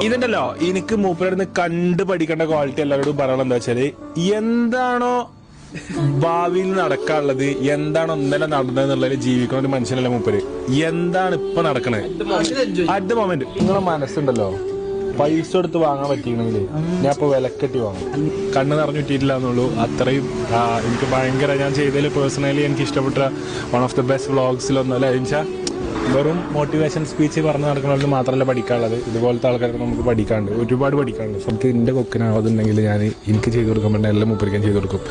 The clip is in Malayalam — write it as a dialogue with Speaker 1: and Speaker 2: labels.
Speaker 1: ഇതുണ്ടല്ലോ, എനിക്ക് മൂപ്പരടുന്ന് കണ്ടു പഠിക്കേണ്ട ക്വാളിറ്റി എല്ലാവരോടും പറയണം. എന്താ വെച്ചാല്, എന്താണോ ഭാവിയിൽ നടക്കാനുള്ളത്, എന്താണ് ഒന്നല്ല നടന്നതെന്നുള്ളതിൽ ജീവിക്കുന്ന ഒരു മനുഷ്യനല്ല മൂപ്പര്. എന്താണ് ഇപ്പൊ നടക്കണത് അറ്റ് ദ മൊമെന്റ്. നിങ്ങളെ മനസ്സുണ്ടല്ലോ, പൈസ എടുത്ത് വാങ്ങാൻ പറ്റിയെങ്കിൽ ഞാൻ ഇപ്പൊ വിലക്കെട്ടി വാങ്ങും. കണ്ണ് നിറഞ്ഞു കിട്ടിയിട്ടില്ല എന്നുള്ളൂ. അത്രയും എനിക്ക് ഭയങ്കര, ഞാൻ ചെയ്തതിൽ പേഴ്സണലി എനിക്ക് ഇഷ്ടപ്പെട്ട വൺ ഓഫ് ദ ബെസ്റ്റ് വ്ളോഗ്സിലൊന്നും അല്ല. എന്നുവെച്ചാൽ വെറും മോട്ടിവേഷൻ സ്പീച്ച് പറഞ്ഞു നടക്കുന്നവർക്ക് മാത്രമല്ല പഠിക്കാനുള്ളത്, ഇതുപോലത്തെ ആൾക്കാർക്ക് നമുക്ക് പഠിക്കാണ്ട്, ഒരുപാട് പഠിക്കാനുണ്ട്. എനിക്ക് എന്റെ കൊക്കിനാവുന്നുണ്ടെങ്കിൽ ഞാൻ എനിക്ക് ചെയ്തു കൊടുക്കാൻ പറ്റുന്ന എല്ലാം മൂപ്പരിക്കാൻ ചെയ്തു കൊടുക്കും.